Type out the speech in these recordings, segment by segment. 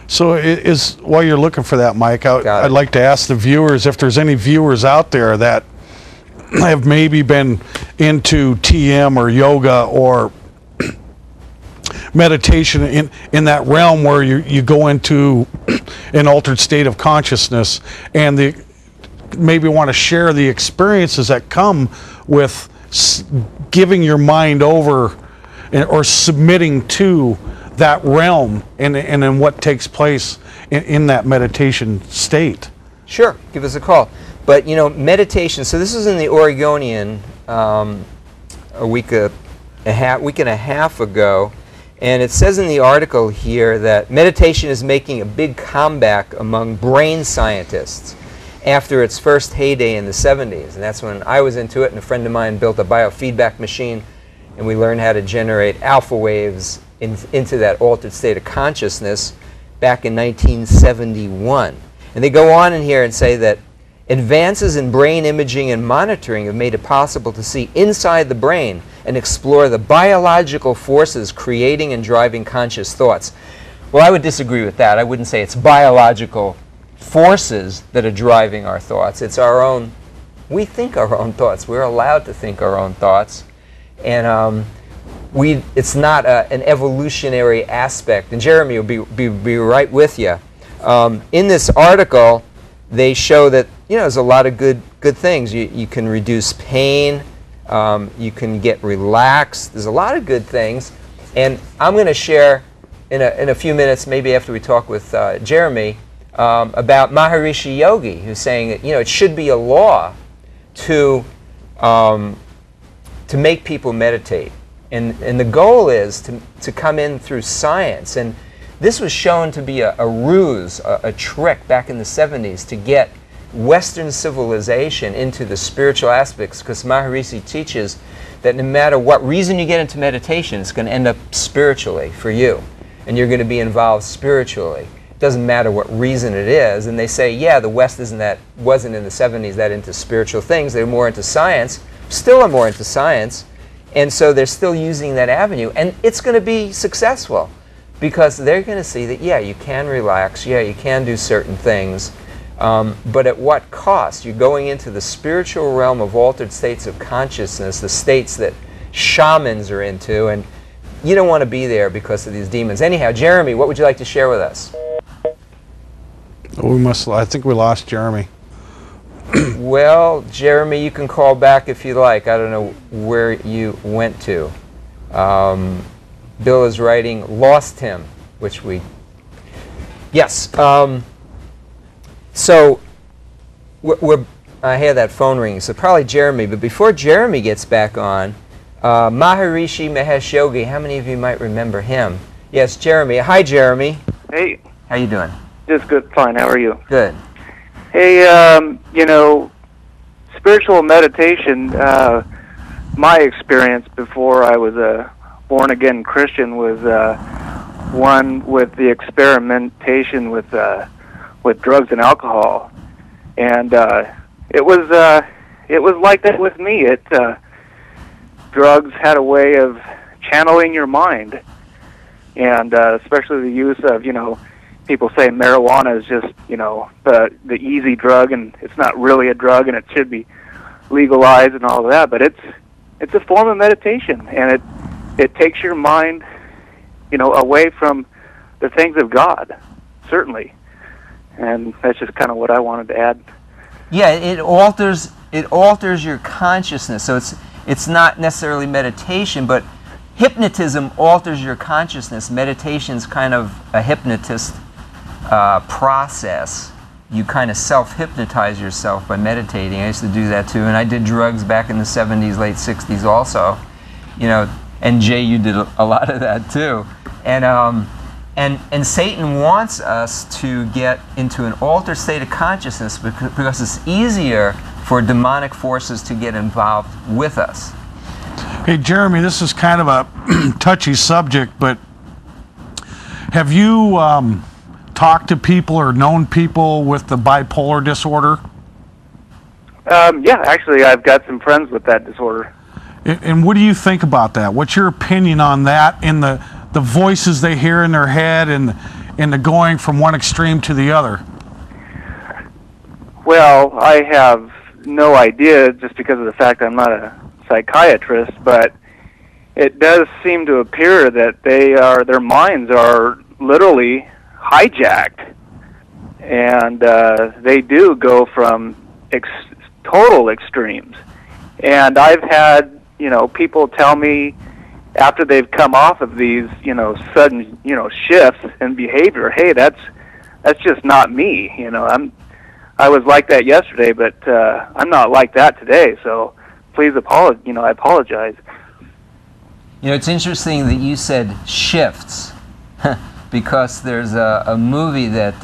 So while you're looking for that, Mike, I'd like to ask the viewers if there's any viewers out there that have maybe been into TM or yoga or meditation in that realm where you go into an altered state of consciousness, and maybe want to share the experiences that come with giving your mind over or submitting to that realm, and then what takes place in that meditation state. Sure, give us a call. But you know, meditation, so this is in the Oregonian a week and a half ago, and it says in the article here that meditation is making a big comeback among brain scientists after its first heyday in the 70s. And that's when I was into it, and a friend of mine built a biofeedback machine, and we learned how to generate alpha waves into that altered state of consciousness back in 1971. And they go on in here and say that advances in brain imaging and monitoring have made it possible to see inside the brain and explore the biological forces creating and driving conscious thoughts. Well, I would disagree with that. I wouldn't say it's biological forces that are driving our thoughts. It's our own, we think our own thoughts. We're allowed to think our own thoughts. And it's not an evolutionary aspect. And Jeremy will be right with you. In this article, they show that there's a lot of good things. You can reduce pain. You can get relaxed. There's a lot of good things. And I'm going to share in a few minutes, maybe after we talk with Jeremy, about Maharishi Yogi, who's saying that it should be a law to make people meditate. And the goal is to come in through science. And this was shown to be a ruse, a trick back in the 70s to get Western civilization into the spiritual aspects, because Maharishi teaches that no matter what reason you get into meditation, it's going to end up spiritually for you. And you're going to be involved spiritually. It doesn't matter what reason it is. And they say, yeah, the West wasn't in the 70s that into spiritual things. They were more into science. Still are more into science. And so they're still using that avenue. And it's going to be successful, because they're going to see that, yeah, you can relax, yeah, you can do certain things, but at what cost? You're going into the spiritual realm of altered states of consciousness, the states that shamans are into, and you don't want to be there because of these demons. Anyhow, Jeremy, what would you like to share with us? I think we lost Jeremy. Well, Jeremy, you can call back if you like. I don't know where you went to. Bill is writing, lost him, which we... Yes. So, I hear that phone ringing, so probably Jeremy. But before Jeremy gets back on, Maharishi Mahesh Yogi, how many of you might remember him? Yes, Jeremy. Hi, Jeremy. Hey. How you doing? Just good, fine. How are you? Good. Hey, spiritual meditation, my experience before I was a born-again Christian was one with the experimentation with drugs and alcohol, and it was like that with me. Drugs had a way of channeling your mind, and especially the use of people say marijuana is just the easy drug, and it's not really a drug, and it should be legalized and all of that. But it's a form of meditation, and it takes your mind, away from the things of God, certainly. And that's just kind of what I wanted to add. Yeah, it alters your consciousness. So it's not necessarily meditation, but hypnotism alters your consciousness. Meditation's kind of a hypnotist process. You kind of self-hypnotize yourself by meditating. I used to do that too, and I did drugs back in the 70s, late 60s also. And Jay, you did a lot of that too. And Satan wants us to get into an altered state of consciousness because it's easier for demonic forces to get involved with us. Hey, Jeremy, this is kind of a touchy subject, but have you talked to people or known people with the bipolar disorder? Yeah, actually, I've got some friends with that disorder. And what do you think about that? What's your opinion on that and the voices they hear in their head and into going from one extreme to the other? Well, I have no idea just because of the fact I'm not a psychiatrist, but it does seem to appear that their minds are literally hijacked, and they do go from total extremes. And I've had, people tell me after they've come off of these, sudden, shifts in behavior, hey, that's just not me. I was like that yesterday, but I'm not like that today. So please I apologize. It's interesting that you said shifts, because there's a movie that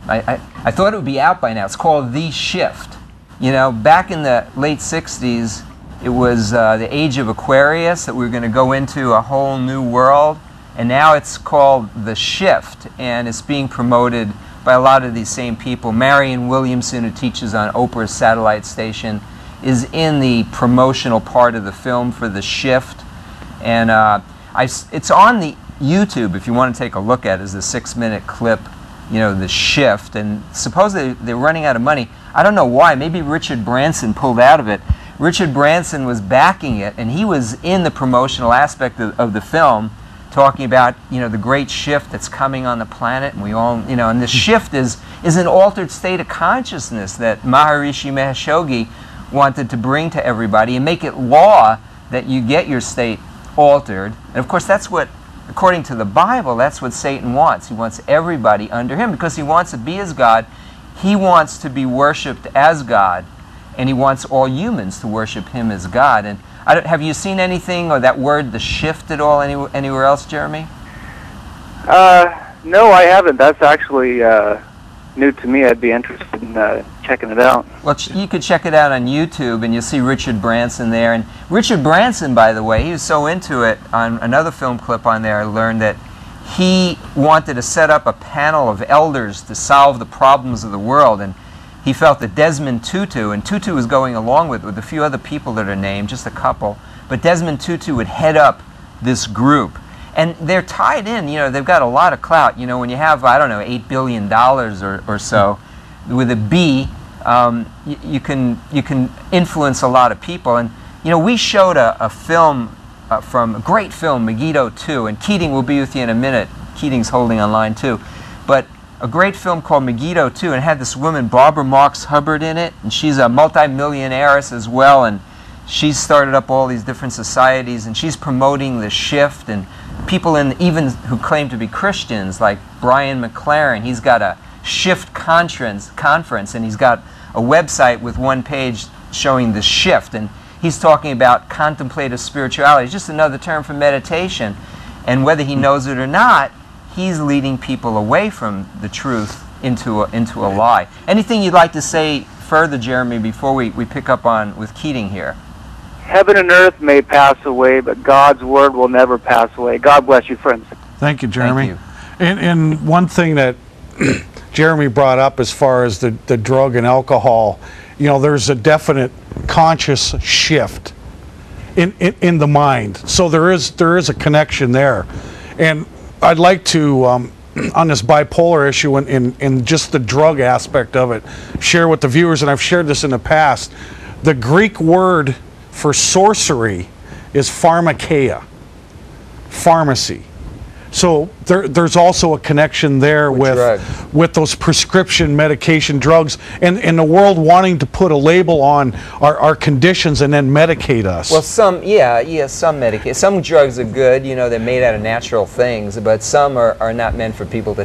I thought it would be out by now. It's called The Shift. Back in the late 60s, it was the age of Aquarius, that we were going to go into a whole new world, and now it's called The Shift, and it's being promoted by a lot of these same people. Marianne Williamson, who teaches on Oprah's satellite station, is in the promotional part of the film for The Shift, and it's on the YouTube if you want to take a look at it. It's a 6-minute clip, The Shift, and supposedly they're running out of money. I don't know why. Maybe Richard Branson pulled out of it. Richard Branson was backing it, and he was in the promotional aspect of the film, talking about the great shift that's coming on the planet, and we all and the shift is an altered state of consciousness that Maharishi Mahesh Yogi wanted to bring to everybody and make it law that you get your state altered. And of course, that's what, according to the Bible, that's what Satan wants. He wants everybody under him because he wants to be as God. He wants to be worshipped as God, and he wants all humans to worship him as God. And have you seen anything, or that word, the shift, at all anywhere else, Jeremy? No, I haven't. That's actually new to me. I'd be interested in checking it out. Well, you could check it out on YouTube, and you'll see Richard Branson there. And Richard Branson, by the way, he was so into it, on another film clip on there, I learned that he wanted to set up a panel of elders to solve the problems of the world. And he felt that Desmond Tutu, and Tutu was going along with a few other people that are named, just a couple, but Desmond Tutu would head up this group. And they're tied in, they've got a lot of clout. When you have, I don't know, $8 billion or so, with a B, you can influence a lot of people. And, we showed a film from a great film, Megiddo 2, and Keating will be with you in a minute. Keating's holding on line too. But a great film called Megiddo 2, and it had this woman, Barbara Marx Hubbard, in it, and she's a multi-millionairess as well, and she's started up all these different societies, and she's promoting the shift, and people even who claim to be Christians, like Brian McLaren, he's got a shift conference, and he's got a website with one page showing the shift, and he's talking about contemplative spirituality. It's just another term for meditation, and whether he knows it or not, he's leading people away from the truth into a lie. Anything you'd like to say further, Jeremy, before we pick up on with Keating here? Heaven and earth may pass away, but God's word will never pass away. God bless you, friends. Thank you, Jeremy. Thank you. And one thing that Jeremy brought up as far as the drug and alcohol, there's a definite conscious shift in the mind. So there is a connection there. And I'd like to, on this bipolar issue and just the drug aspect of it, share with the viewers, and I've shared this in the past, the Greek word for sorcery is pharmakeia, pharmacy. So there's also a connection there with those prescription medication drugs, and the world wanting to put a label on our conditions and then medicate us. Well, some medicate. Some drugs are good, they're made out of natural things, but some are not meant for people to